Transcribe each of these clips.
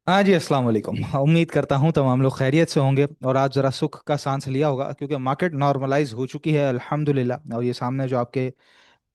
हाँ जी, अस्सलाम वालेकुम। उम्मीद करता हूँ तमाम लोग खैरियत से होंगे और आज ज़रा सुख का सांस लिया होगा क्योंकि मार्केट नॉर्मलाइज हो चुकी है अल्हम्दुलिल्लाह। और ये सामने जो आपके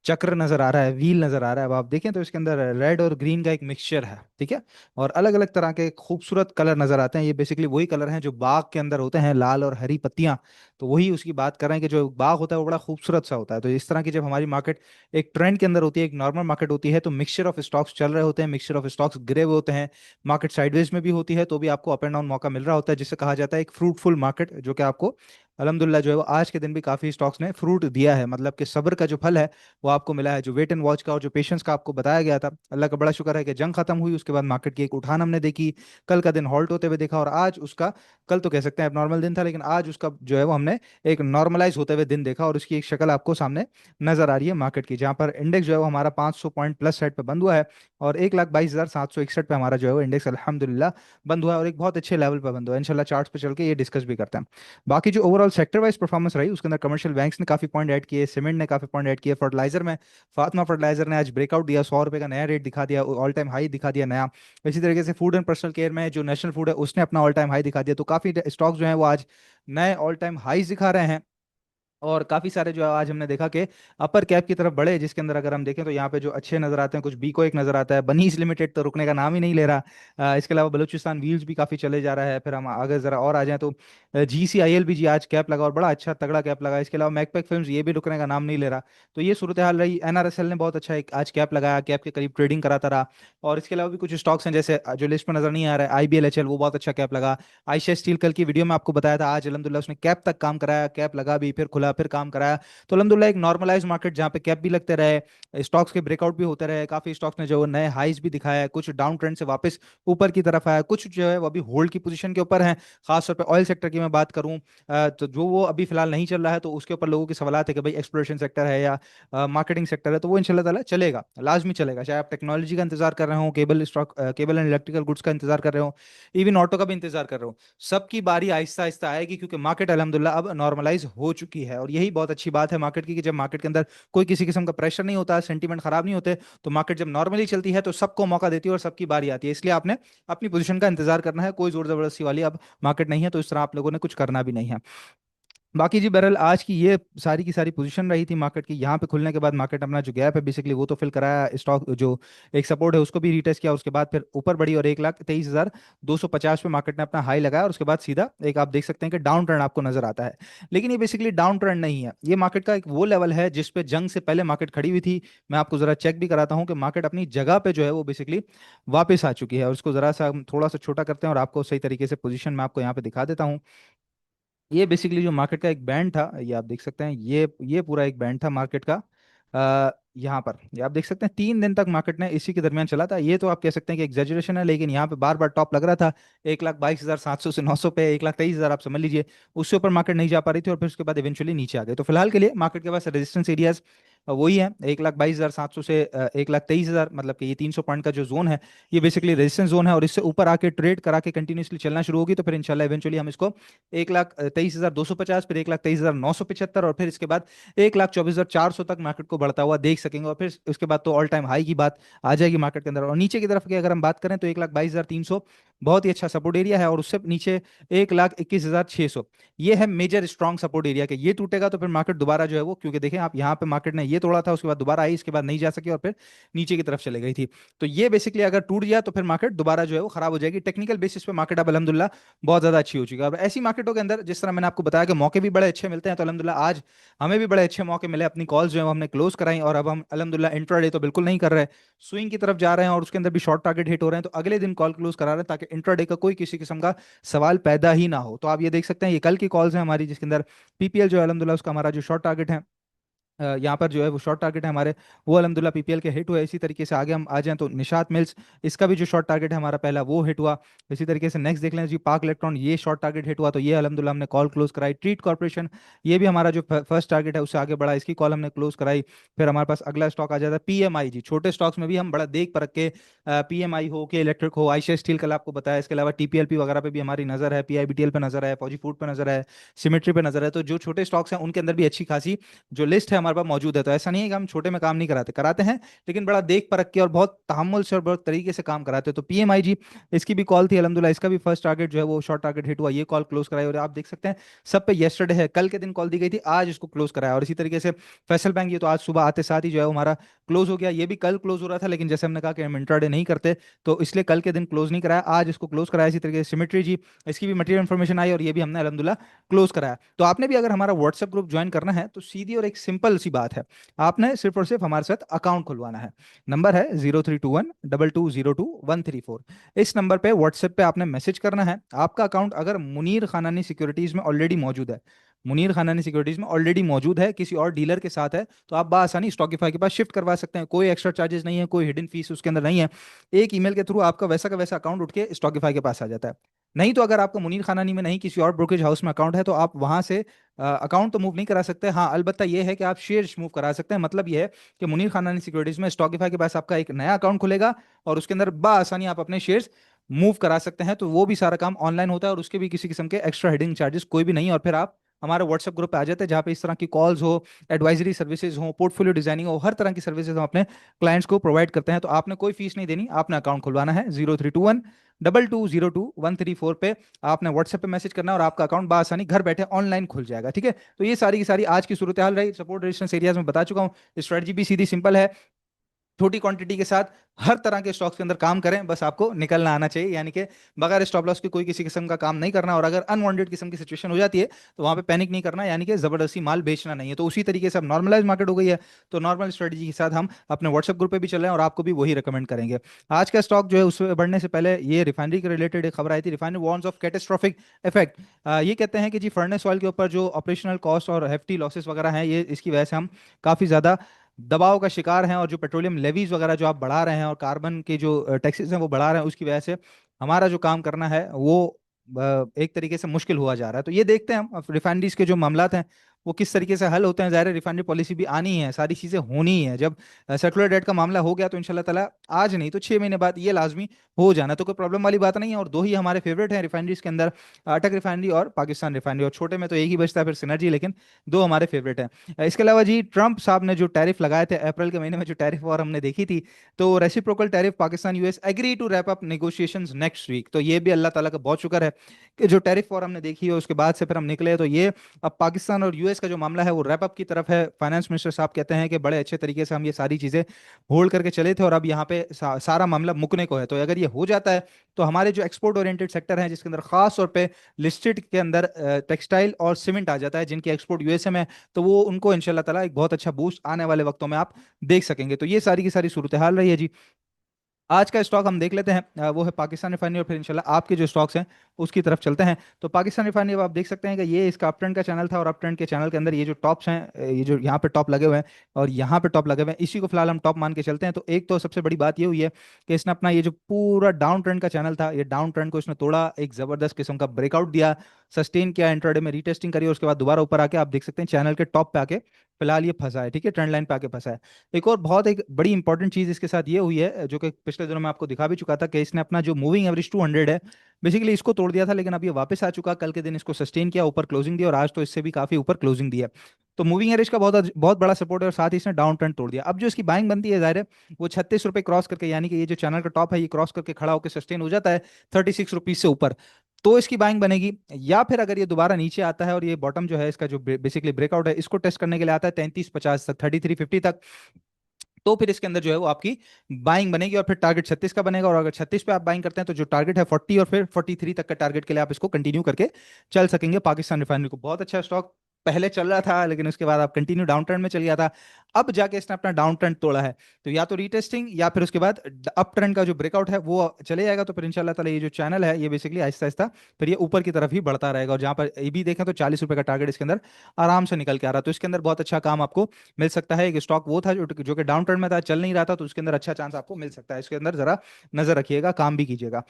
चक्र नजर आ रहा है, व्हील नजर आ रहा है, अब आप देखें तो इसके अंदर रेड और ग्रीन का एक मिक्सचर है, ठीक है। और अलग अलग तरह के खूबसूरत कलर नजर आते हैं। ये बेसिकली वही कलर हैं जो बाग के अंदर होते हैं, लाल और हरी पत्तियां। तो वही उसकी बात कर रहे हैं कि जो बाग होता है वो बड़ा खूबसूरत सा होता है। तो इस तरह की जब हमारी मार्केट एक ट्रेंड के अंदर होती है, एक नॉर्मल मार्केट होती है, तो मिक्सचर ऑफ स्टॉक्स चल रहे होते हैं, मिक्सचर ऑफ स्टॉक्स गिरे हुए होते हैं। मार्केट साइडवेज में भी होती है तो भी आपको अप एंड डाउन मौका मिल रहा होता है, जिसे कहा जाता है एक फ्रूटफुल मार्केट, जो कि आपको अल्हम्दुलिल्लाह जो है वो आज के दिन भी काफी स्टॉक्स ने फ्रूट दिया है। मतलब कि सब्र का जो फल है वो आपको मिला है, जो वेट एंड वॉच का और जो पेशेंस का आपको बताया गया था। अल्लाह का बड़ा शुक्र है कि जंग खत्म हुई, उसके बाद मार्केट की एक उठान हमने देखी। कल का दिन हॉल्ट होते हुए देखा और आज उसका, कल तो कह सकते हैं नॉर्मल दिन था, लेकिन आज उसका जो है वो हमने एक नॉर्मलाइज होते हुए दिन देखा और उसकी एक शक्ल आपको सामने नजर आ रही है मार्केट की, जहां पर इंडेक्स जो है वो हमारा 500 पॉइंट प्लस साइड पे बंद हुआ है और 1,22,761 पे हमारा जो है वो इंडेक्स अल्हम्दुलिल्लाह बंद हुआ है और एक बहुत अच्छे लेवल पे बंद हुआ है। इंशाल्लाह चार्ट्स पे चल के ये डिस्कस भी करते हैं। बाकी जो ओवरऑल सेक्टर वाइज परफॉर्मेंस रही उसके अंदर कमर्शियल बैंक्स ने काफी पॉइंट ऐड किए, सीमेंट ने काफी पॉइंट ऐड किए, फर्टिलाइजर में फातिमा फर्टिलाइजर ने आज ब्रेकआउट दिया, 100 रुपए का नया रेट दिखा दिया, ऑल टाइम हाई दिखा दिया नया। इसी तरीके से फूड एंड पर्सनल केयर में जो नेशनल फूड है उसने अपना ऑल टाइम हाई दिखा दिया। तो काफी स्टॉक्स जो है वो आज नए ऑल टाइम हाईज दिखा रहे हैं। और काफी सारे जो है आज हमने देखा कि अपर कैप की तरफ बढ़े, जिसके अंदर अगर हम देखें तो यहाँ पे जो अच्छे नजर आते हैं, कुछ बीको एक नजर आता है, बनीज लिमिटेड तो रुकने का नाम ही नहीं ले रहा। इसके अलावा बलूचिस्तान व्हील्स भी काफी चले जा रहा है। फिर हम आगे जरा और आ जाएं तो GCIL भी जी आज कैप लगा और बड़ा अच्छा तगड़ा कैप लगा। इसके अलावा मैकपैक फिल्म्स ये भी रुकने का नाम नहीं ले रहा। तो ये सूरत हाल रही। NRSL ने बहुत अच्छा एक आज कैप लगाया, कैप के करीब ट्रेडिंग कराता रहा। और इसके अलावा भी कुछ स्टॉक्स हैं जैसे जो लिस्ट में नजर नहीं आ रहा है, IBLHL, वो बहुत अच्छा कैप लगा। आयशा स्टील कल की वीडियो में आपको बताया था, आज अलहमदुल्ला उसने कैप तक काम कराया, कैप लगा भी, फिर खुला, फिर काम कराया। तो अलहमदुलिल्लाह एक नॉर्मलाइज मार्केट जहाँ पे कैप भी लगते रहे, स्टॉक्स के ब्रेकआउट भी होते रहे, काफी स्टॉक्स ने जो वो नए हाईज भी दिखाया है, कुछ डाउन ट्रेंड से वापस ऊपर की तरफ आया, कुछ जो है वो अभी होल्ड की पोजीशन के ऊपर है। खासतौर पे ऑयल सेक्टर की मैं बात करूं, तो जो वो अभी फिलहाल नहीं चल रहा है तो उसके ऊपर लोगों के सवाल है कि भाई एक्सप्लोरेशन सेक्टर है या मार्केटिंग सेक्टर है, तो वो इंशाल्लाह ताला चलेगा, लाजमी चलेगा। चाहे आप टेक्नोलॉजी का इंतजार कर रहे हो, केबल एंड इलेक्ट्रिकल गुड्स का इंतजार कर रहे हो, इवन ऑटो का भी इंतजार कर रहे हो, सबकी बारी आहिस्ता आहिस्ता आएगी क्योंकि मार्केट अल्हम्दुलिल्लाह अब नॉर्मलाइज हो चुकी है। और यही बहुत अच्छी बात है मार्केट की कि जब मार्केट के अंदर कोई किसी किस्म का प्रेशर नहीं होता, सेंटीमेंट खराब नहीं होते, तो मार्केट जब नॉर्मली चलती है तो सबको मौका देती है और सबकी बारी आती है। इसलिए आपने अपनी पोजीशन का इंतजार करना है, कोई जोर जबरदस्ती वाली अब मार्केट नहीं है, तो इस तरह आप लोगों ने कुछ करना भी नहीं है। बाकी जी बहरहाल आज की ये सारी की सारी पोजीशन रही थी मार्केट की। यहाँ पे खुलने के बाद मार्केट अपना जो गैप है बेसिकली वो तो फिल कराया, स्टॉक जो एक सपोर्ट है उसको भी रीटेस्ट किया, उसके बाद फिर ऊपर बढ़ी और 1,23,250 पे मार्केट ने अपना हाई लगाया और उसके बाद सीधा एक आप देख सकते हैं कि डाउन ट्रेंड आपको नजर आता है। लेकिन ये बेसिकली डाउन ट्रेंड नहीं है, ये मार्केट का एक वो लेवल है जिस पे जंग से पहले मार्केट खड़ी हुई थी। मैं आपको जरा चेक भी कराता हूँ कि मार्केट अपनी जगह पे जो है वो बेसिकली वापस आ चुकी है। और उसको जरा सा हम थोड़ा सा छोटा करते हैं और आपको सही तरीके से पोजीशन में आपको यहाँ पे दिखा देता हूँ। ये बेसिकली जो मार्केट का एक बैंड था, ये आप देख सकते हैं, ये पूरा एक बैंड था मार्केट का। यहाँ पर ये आप देख सकते हैं 3 दिन तक मार्केट ने इसी के दरमियान चला था। ये तो आप कह सकते हैं कि एग्जेजरेशन है, लेकिन यहाँ पे बार बार टॉप लग रहा था 1,22,700 से 900 पे, 1,23,000 आप समझ लीजिए। उससे ऊपर मार्केट नहीं जा पा रही थी और फिर उसके बाद इवेंचुअली नीचे आ गई। तो फिलहाल के लिए मार्केट के पास रेजिस्टेंस एरियाज वही है 1,22,700 से 1,23,000, मतलब कि ये 300 पॉइंट का जो जोन है ये बेसिकली रेजिस्टेंस जोन है। और इससे ऊपर आके ट्रेड करा के कंटिन्यूसली चलना शुरू होगी तो फिर इंशाल्लाह इवेंचुअली हम इसको 1,23,250, फिर 1,23,975 और फिर इसके बाद 1,24,400 तक मार्केट को बढ़ता हुआ देख सकेंगे। और फिर उसके बाद तो ऑल टाइम हाई की बात आ जाएगी मार्केट के अंदर। और नीचे की तरफ की अगर हम बात करें तो 1,22,300 बहुत ही अच्छा सपोर्ट एरिया है और उससे नीचे 1,21,600 ये है मेजर स्ट्रॉन्ग सपोर्ट एरिया के। ये टूटेगा तो फिर मार्केट दोबारा जो है वो, क्योंकि देखें आप यहाँ पे मार्केट ने ये तोड़ा था, उसके बाद दोबारा आई, इसके बाद नहीं जा सकी और फिर नीचे की तरफ चले गई थी। तो ये बेसिकली अगर टूट गया तो फिर मार्केट दोबारा जो है वो खराब हो जाएगी। टेक्निकल बेसिस पे मार्केट अब अलहमदुल्ला बहुत ज्यादा अच्छी हो चुकी है। अब ऐसी मार्केटों के अंदर जिस तरह मैंने आपको बताया कि मौके भी बड़े अच्छे मिलते हैं, तो अलहमदुल्ला आज हमें भी बड़े अच्छे मौके मिले। अपनी कॉल्स जो है वो हमने क्लोज कराई और अब हम अलहमदुल्ला इंट्राडे तो बिल्कुल नहीं कर रहे, स्विंग की तरफ जा रहे हैं और उसके अंदर भी शॉर्ट टारगेट हिट हो रहे हैं। तो अगले दिन कॉल क्लोज करा रहे हैं ताकि इंट्राडे का कोई किसी किस्म का सवाल पैदा ही ना हो। तो आप ये देख सकते हैं ये कल की कॉल्स हैं हमारी, जिसके अंदर PPL जो है अलहमदुल्ला उसका हमारा जो शॉर्ट टारगेट है, यहाँ पर जो है वो शॉर्ट टारगेट है हमारे, वो अलहमदुल्ला PPL के हिट हुए। इसी तरीके से आगे हम आ जाएं तो निशात मिल्स, इसका भी जो शॉर्ट टारगेट है हमारा पहला वो हिट हुआ। इसी तरीके से नेक्स्ट देख लें जी, पार्क इलेक्ट्रॉन, ये शॉर्ट टारगेट हिट हुआ तो ये अलहमदुल्ला हमने कॉल क्लोज कराई। ट्रीट कॉर्पोरेशन, ये भी हमारा जो फर्स्ट टारगेट है उससे आगे बढ़ा, इसकी कॉल हमने क्लोज कराई। फिर हमारे पास अगला स्टॉक आ जाता है PMI जी। छोटे स्टॉक्स में भी हम बड़ा देख परख के, PMI हो के इलेक्ट्रिक हो, आयशा स्टील कल आपको बताया, इसके अलावा TPLP वगैरह पे भी हमारी नजर है, PIBTL पे नजर है, फौजी फूड पे नजर है, सिमेट्री पे नजर है। तो जो छोटे स्टॉक्स हैं उनके अंदर भी अच्छी खासी जो लिस्ट है हमारे पास मौजूद है। तो ऐसा नहीं है कि हम छोटे में काम नहीं कराते, कराते हैं, लेकिन बड़ा देख परख के और बहुत तहम्मुल से और बहुत तरीके से काम कराते हैं। तो पीएमआईजी, इसकी भी कॉल थी अल्हम्दुलिल्लाह, इसका भी फर्स्ट टारगेट जो है वो शॉर्ट टारगेट हिट हुआ, ये कॉल क्लोज कराई। और आप देख सकते हैं सब पे येस्टरडे है, कल के दिन कॉल दी गई थी, आज इसको क्लोज कराया। और इसी तरीके से फैसल बैंक, ये तो आज सुबह आते साथ ही जो है वो हमारा क्लोज हो गया। ये भी कल क्लोज हो रहा था, लेकिन जैसे हमने कहा कि हम इंट्राडे नहीं करते, तो इसलिए कल के दिन क्लोज नहीं कराया, आज इसको क्लोज कराया। इसी तरीके से सिमेट्री जी, इसकी भी मटेरियल इन्फॉर्मेशन आई और ये भी हमने अल्हम्दुलिल्लाह क्लोज कराया। तो आपने भी अगर हमारा व्हाट्सएप ग्रुप ज्वाइन करना है तो सीधी और एक सिंपल सी बात है, आपने सिर्फ और सिर्फ हमारे साथ अकाउंट खुलवाना है। नंबर है 0321 2202 134। इस नंबर पे व्हाट्सएप पे आपने मैसेज करना है। आपका अकाउंट अगर मुनीर खानानी सिक्योरिटीज में ऑलरेडी मौजूद है, मुनीर खानानी सिक्योरिटीज में ऑलरेडी मौजूद है, किसी और डीलर के साथ है, तो आप बासानी स्टॉकिफाई के पास शिफ्ट करवा सकते हैं। कोई एक्स्ट्रा चार्जेस नहीं है, कोई हिडन फीस उसके अंदर नहीं है। एक ईमेल के थ्रू आपका वैसा का वैसा अकाउंट उठ के स्टॉकिफाई के पास आ जाता है। नहीं तो अगर आपका मुनीर खानानी में नहीं, किसी और ब्रोकरेज हाउस में अकाउंट है, तो आप वहां से अकाउंट तो मूव नहीं करा सकते। हाँ, अलबत्ता ये है कि आप शेयर्स मूव करा सकते हैं। मतलब ये है कि मुनीर खानानी सिक्योरिटीज में स्टॉकिफाई के पास आपका एक नया अकाउंट खुलेगा और उसके अंदर बासानी आप अपने शेयर्स मूव करा सकते हैं। तो वो भी सारा काम ऑनलाइन होता है और उसके भी किसी किस्म के एक्स्ट्रा हेडिंग चार्जेस कोई भी नहीं है। और फिर आप हमारे व्हाट्सएप ग्रुप पे आ जाते हैं, जहाँ पे इस तरह की कॉल्स हो, एडवाइजरी सर्विसेज हो, पोर्टफोलियो डिजाइनिंग हो, हर तरह की सर्विसेज हम अपने क्लाइंट्स को प्रोवाइड करते हैं। तो आपने कोई फीस नहीं देनी, आपने अकाउंट खुलवाना है। 0321 2202 134 पे आपने व्हाट्सएप पे मैसेज करना है और आपका अकाउंट बासानी घर बैठे ऑनलाइन खुल जाएगा। ठीक है, तो ये सारी की सारी आज की सूरत हाल रही। सपोर्ट रेजिस्टेंस एरियाज में बता चुका हूँ, स्ट्रेटजी भी सीधी सिंपल है, छोटी क्वांटिटी के साथ हर तरह के स्टॉक्स के अंदर काम करें, बस आपको निकलना आना चाहिए। यानी कि बगैर स्टॉप लॉस के कोई किसी किस्म का काम नहीं करना, और अगर अनवांटेड किस्म की सिचुएशन हो जाती है तो वहां पे पैनिक नहीं करना, यानी कि जबरदस्ती माल बेचना नहीं है। तो उसी तरीके से अब नॉर्मलाइज मार्केट हो गई है, तो नॉर्मल स्ट्रेटजी के साथ हम अपने व्हाट्सएप ग्रुप पे भी चल रहे हैं और आपको भी वही रिकमेंड करेंगे। आज का स्टॉक जो है उससे बढ़ने से पहले ये रिफाइनरी के रिलेटेड एक खबर आई थी, refinery warns of catastrophic effect. ये कहते हैं कि जी फर्नेस ऑयल के ऊपर जो ऑपरेशनल कॉस्ट और हेफ्टी लॉसेस वगैरह हैं, ये इसकी वजह से हम काफ़ी ज़्यादा दबाव का शिकार हैं। और जो पेट्रोलियम लेवीज वगैरह जो आप बढ़ा रहे हैं और कार्बन के जो टैक्सेस हैं वो बढ़ा रहे हैं, उसकी वजह से हमारा जो काम करना है वो एक तरीके से मुश्किल हुआ जा रहा है। तो ये देखते हैं हम रिफाइनरीज के जो मामलात हैं वो किस तरीके से हल होते हैं। ज़ाहिर है रिफाइनरी पॉलिसी भी आनी है, सारी चीज़ें होनी ही है। जब सर्कुलर डेट का मामला हो गया तो इंशाल्लाह ताला आज नहीं तो 6 महीने बाद ये लाजमी हो जाना, तो कोई प्रॉब्लम वाली बात नहीं है। और दो ही हमारे फेवरेट हैं रिफाइनरीज के अंदर, अटक रिफाइनरी और पाकिस्तान रिफाइनरी, और छोटे में तो एक ही बचता है फिर सिनर्जी, लेकिन दो हमारे फेवरेट हैं। इसके अलावा जी ट्रंप साहब ने जो टैरिफ लगाए थे अप्रैल के महीने में, जो टैरिफ वॉर हमने देखी थी, तो reciprocal tariff Pakistan US agree to wrap up negotiations next week. तो ये भी अल्लाह ताला का बहुत शुक्र है कि जो टैरिफ वॉर हमने देखी है उसके बाद से फिर हम निकले, तो ये अब पाकिस्तान और यूएस का जो मामला है वो रैप अप की तरफ है। फाइनेंस मिनिस्टर साहब कहते हैं कि बड़े अच्छे तरीके से हम ये सारी चीजें होल्ड करके चले थे और अब यहाँ पे सारा मामला मुकने को है। तो अगर ये हो जाता है तो हमारे जो एक्सपोर्ट ओरिएंटेड सेक्टर हैं, जिसके अंदर खास तौर पे लिस्टेड के अंदर टेक्सटाइल और सीमेंट आ जाता है, जिनकी एक्सपोर्ट यूएसए में, तो वो उनको इंशाल्लाह ताला एक बहुत अच्छा बूस्ट आने वाले वक्तों में आप देख सकेंगे। तो ये सारी की सारी सूरत हाल रही है जी। आज का स्टॉक हम देख लेते हैं, वो है पाकिस्तान रिफाइनरी, और फिर इंशाल्लाह आपके जो स्टॉक्स हैं उसकी तरफ चलते हैं। तो पाकिस्तान रिफाइनरी, अब आप देख सकते हैं कि ये इसका अप ट्रेंड का चैनल था और अप ट्रेंड के चैनल के अंदर ये जो टॉप्स हैं, ये जो यहाँ पे टॉप लगे हुए हैं और यहाँ पे टॉप लगे हुए हैं, इसी को फिलहाल हम टॉप मान के चलते हैं। तो एक तो सबसे बड़ी बात ये हुई है कि इसने अपना ये जो पूरा डाउन ट्रेंड का चैनल था, ये डाउन ट्रेंड को इसने तोड़ा, एक जबरदस्त किस्म का ब्रेकआउट दिया, सस्टेन किया, इंट्राडे में रीटेस्टिंग करी और उसके बाद दोबारा ऊपर आके आप देख सकते हैं चैनल के टॉप पे आके फिलहाल ये फंसा है। ठीक है, ट्रेंड लाइन पे आके फंसा है। एक और बहुत एक बड़ी इंपॉर्टेंट चीज इसके साथ ये हुई है, जो कि पिछले दिनों में आपको दिखा भी चुका था, कि इसने अपना जो मूविंग एवरेज 200 है, बेसिकली इसको तोड़ दिया था, लेकिन अब ये वापस आ चुका। कल के दिन इसको सस्टेन किया, ऊपर क्लोजिंग दिया और आज तो इससे भी काफी ऊपर क्लोजिंग दिया। तो मूविंग एवरेज का बहुत बहुत बड़ा सपोर्ट है और साथ ही इसने डाउन ट्रेंड तोड़ दिया। अब जो इसकी बाइंग बनती है जाहिर है वो 36 रुपए क्रॉस करके, यानी कि ये जो चैनल का टॉप है ये क्रॉस करके खड़ा होकर सस्टेन हो जाता है 36 रुपीज से ऊपर, तो इसकी बाइंग बनेगी। या फिर अगर ये दोबारा नीचे आता है और ये बॉटम जो है इसका जो बेसिकली ब्रेकआउट है इसको टेस्ट करने के लिए आता है 33.50 तक, 33.50 तक, तो फिर इसके अंदर जो है वो आपकी बाइंग बनेगी और फिर टारगेट 36 का बनेगा। और अगर 36 पे आप बाइंग करते हैं तो जो टारगेट है 40 और फिर 43 तक का टारगेट के लिए आप इसको कंटिन्यू करके चल सकेंगे। पाकिस्तान रिफाइनरी को बहुत अच्छा स्टॉक पहले चल रहा था, लेकिन उसके बाद आप कंटिन्यू डाउन ट्रेंड में चल गया था, अब जाके इसने अपना डाउन ट्रेंड तोड़ा है। तो या तो रीटेस्टिंग या फिर उसके बाद अप ट्रेंड का जो ब्रेकआउट है वो चले जाएगा, तो फिर इंशाल्लाह ताला ये जो चैनल है ये बेसिकली आहिस्ता आहिस्ता फिर ये ऊपर की तरफ ही बढ़ता रहेगा। और जहां पर ये भी देखें तो 40 रुपए का टारगेट इसके अंदर आराम से निकल के आ रहा है। तो इसके अंदर बहुत अच्छा काम आपको मिल सकता है। एक स्टॉक वो था जो कि डाउन ट्रेंड में था, चल नहीं रहा था, तो उसके अंदर अच्छा चांस आपको मिल सकता है। इसके अंदर जरा नजर रखिएगा, काम भी कीजिएगा।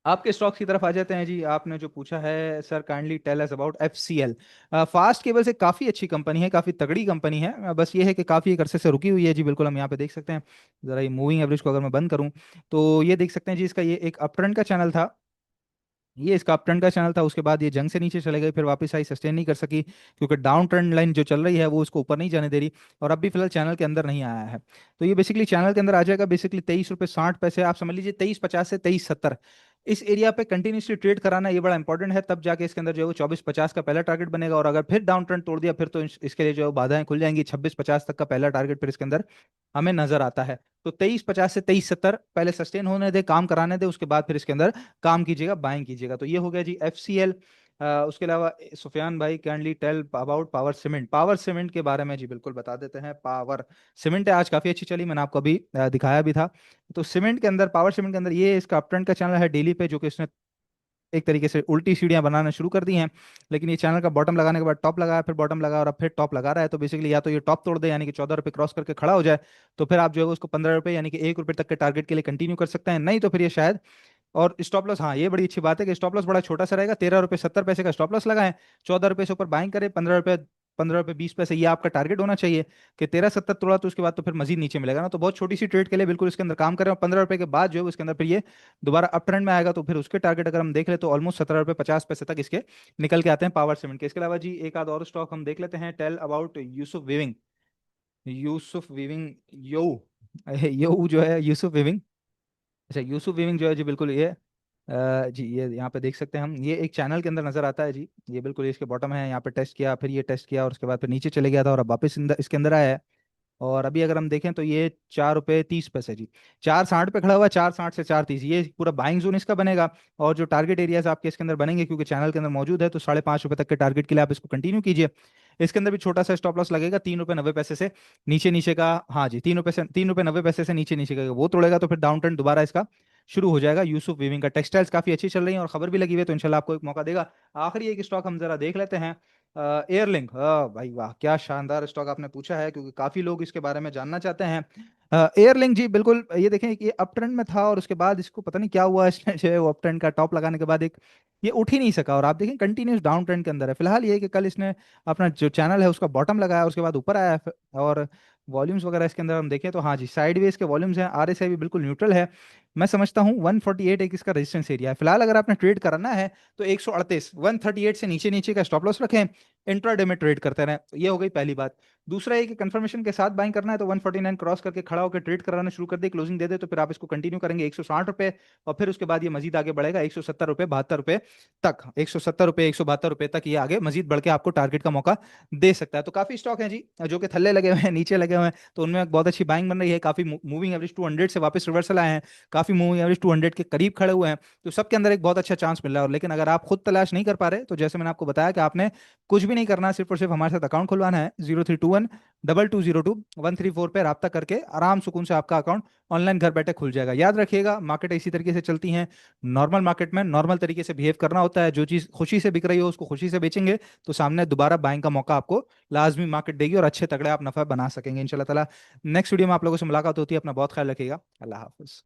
आपके स्टॉक्स की तरफ आ जाते हैं जी। आपने जो पूछा है, sir kindly tell us about FCL. Fast cable से काफ़ी अच्छी कंपनी है, काफ़ी तगड़ी कंपनी है, बस ये है कि काफ़ी एक अरसे से रुकी हुई है जी। बिल्कुल हम यहाँ पे देख सकते हैं, ज़रा ये मूविंग एवरेज को अगर मैं बंद करूँ तो ये देख सकते हैं जी, इसका ये एक अप ट्रेंड का चैनल था ये इसका अप ट्रेंड का चैनल था, उसके बाद ये जंग से नीचे चले गई, फिर वापस आई, सस्टेन नहीं कर सकी क्योंकि डाउन ट्रेंड लाइन जो चल रही है वो उसको ऊपर नहीं जाने दे रही, और अब भी फिलहाल चैनल के अंदर नहीं आया है। तो ये बेसिकली चैनल के अंदर आ जाएगा बेसिकली 23 रुपये 60 पैसे, आप समझ लीजिए 23.50 से 23.70, इस एरिया पे कंटिन्यूसली ट्रेड कराना ये बड़ा इंपॉर्टेंट है, तब जाके इसके अंदर जो है वो 24.50 का पहला टारगेट बनेगा, और अगर फिर डाउन ट्रेंड तोड़ दिया फिर तो इसके लिए जो है वो बाधाएं खुल जाएंगी, 26.50 तक का पहला टारगेट फिर इसके अंदर हमें नजर आता है। तो 23.50 से 23.70 पहले सस्टेन होने दे, काम कराने दे, उसके बाद फिर इसके अंदर काम कीजिएगा, बाइंग कीजिएगा। तो ये हो गया जी FCL। उसके अलावा सुफियान भाई kindly tell about Power Cement, Power Cement के बारे में जी बिल्कुल बता देते हैं। पावर सीमेंट है आज काफी अच्छी चली, मैंने आपको अभी दिखाया भी था। तो सीमेंट के अंदर, पावर सीमेंट के अंदर ये इसका अप ट्रेंड का चैनल है डेली पे, जो कि इसने एक तरीके से उल्टी सीढ़ियां बनाना शुरू कर दी हैं। लेकिन ये चैनल का बॉटम लगाने के बाद टॉप लगाया, फिर बॉटम लगा, और अब फिर टॉप लगा रहा है। तो बेसिकली या तो ये टॉप तोड़ दे यानी कि 14 रुपये क्रॉस करके खड़ा हो जाए, तो फिर आप जो है उसको 15 रुपये यानी कि 1 रुपये तक के टारगेट के लिए कंटिन्यू कर सकते हैं, नहीं तो फिर ये शायद। और स्टॉप लॉस, हाँ ये बड़ी अच्छी बात है कि स्टॉप लॉस बड़ा छोटा सा रहेगा, 13 रुपये 70 पैसे का स्टॉप लॉस लगाएं, 14 रुपये से ऊपर बाइंग करें, 15 रुपये 20 पैसे ये आपका टारगेट होना चाहिए। कि 13.70 तोड़ा तो उसके बाद तो फिर मजीद नीचे मिलेगा ना, तो बहुत छोटी सी ट्रेड के लिए बिल्कुल इसके अंदर काम करें, और 15 रुपये के बाद जो है उसके अंदर फिर ये दोबारा अप ट्रेंड में आएगा, तो फिर उसके टारगेट अगर हम देख ले तो ऑलमोस्ट 17 रुपये 50 पैसे तक इसके निकल के आते हैं पावर सीमेंट के। इसके अलावा जी एक आध और स्टॉक हम देख लेते हैं, tell about Yusuf weaving. Yusuf weaving, यो यो जो है यूसुफ वीविंग। अच्छा यूसुफ वीविंग जो है जी बिल्कुल ये जी ये यहाँ पे देख सकते हैं हम, ये एक चैनल के अंदर नजर आता है जी। ये बिल्कुल इसके बॉटम है, यहाँ पे टेस्ट किया, फिर ये टेस्ट किया, और उसके बाद फिर नीचे चले गया था, और अब वापस इसके अंदर आया है। और अभी अगर हम देखें तो ये 4 रुपये 30 पैसे जी, 4.60 पे खड़ा हुआ है, 4.60 से 4.30, ये पूरा बाइंग जोन इसका बनेगा। और जो टारगेट एरियाज आपके इसके अंदर बनेंगे क्योंकि चैनल के अंदर मौजूद है, तो 5.5 रुपये तक के टारगेट के लिए आप इसको कंटिन्यू कीजिए। इसके अंदर भी छोटा सा स्टॉप लॉस लगेगा 3 रुपये 90 पैसे से नीचे नीचे का, हाँ जी 3 रुपये 90 पैसे से नीचे नीचे का वो तोड़ेगा, तो फिर डाउन ट्रेंड दोबारा इसका शुरू हो जाएगा। यूसुफ वीविंग का टेक्सटाइल्स काफी अच्छी चल रही है और खबर भी लगी हुई है, तो इंशाल्लाह आपको एक मौका देगा। आखिरी एक स्टॉक हम जरा देख लेते हैं, एयरलिंक। भाई वाह क्या शानदार स्टॉक आपने पूछा है, क्योंकि काफी लोग इसके बारे में जानना चाहते हैं। एयरलिंक जी बिल्कुल, ये देखें कि ये अप ट्रेंड में था, और उसके बाद इसको पता नहीं क्या हुआ, इसने जो है वो अप ट्रेंड का टॉप लगाने के बाद एक ये उठ ही नहीं सका, और आप देखें कंटिन्यूस डाउन ट्रेंड के अंदर है। फिलहाल ये है कि कल इसने अपना जो चैनल है उसका बॉटम लगाया, उसके बाद ऊपर आया है। और वॉल्यूम्स वगैरह इसके अंदर हम देखें तो हाँ जी साइडवेज के वॉल्यूम्स हैं, RSI भी बिल्कुल न्यूट्रल है। मैं समझता हूँ 148 एक इसका रेजिस्टेंस एरिया है। फिलहाल अगर आपने ट्रेड कराना है तो 138 138 से नीचे नीचे का स्टॉप लॉस रखें, इंट्राडे में ट्रेड करते रहें। तो ये हो गई पहली बात। दूसरा ये कि कंफर्मेशन के साथ बाइंग करना है तो 149 क्रॉस करके खड़ा होकर ट्रेड कराना शुरू कर दे, क्लोजिंग दे दे, तो फिर आप इसको कंटिन्यू करेंगे 160 रुपये, और फिर उसके बाद ये मजीद आगे बढ़ेगा 170 रुपये 72 रुपये तक, 170 रुपये 172 रुपये तक ये आगे मजीद बढ़ के आपको टारगेट का मौका दे सकता है। तो काफी स्टॉक है जी जो कि थल्ले लगे हुए हैं, नीचे लगे हुए हैं, तो उनमें एक बहुत अच्छी बाइंग बन रही है। काफी मूविंग एवरेज 200 से वापस रिवर्सल आए हैं, काफी मूविंग एवरेज 200 के करीब खड़े हुए हैं, तो सबके अंदर एक बहुत अच्छा चांस मिल रहा है। और लेकिन अगर आप खुद तलाश नहीं कर पा रहे, तो जैसे मैंने आपको बताया कि आपने कुछ भी नहीं करना, सिर्फ और सिर्फ हमारे साथ अकाउंट खुलवाना है, 0321 2202 134 पे रब्ता करके आराम सुकून से आपका अकाउंट ऑनलाइन घर बैठे खुल जाएगा। याद रखिएगा मार्केट इसी तरीके से चलती है, नॉर्मल मार्केट में नॉर्मल तरीके से बिहेव करना होता है, जो चीज़ खुशी से बिक रही हो उसको खुशी से बेचेंगे, तो सामने दोबारा बाइंग का मौका आपको लाजमी मार्केट देगी, और अच्छे तगड़े आप नफा बना सकेंगे इंशाल्लाह ताला। नेक्स्ट वीडियो में आप लोगों से मुलाकात होती है, अपना बहुत ख्याल रखिएगा, अल्लाह हाफिज।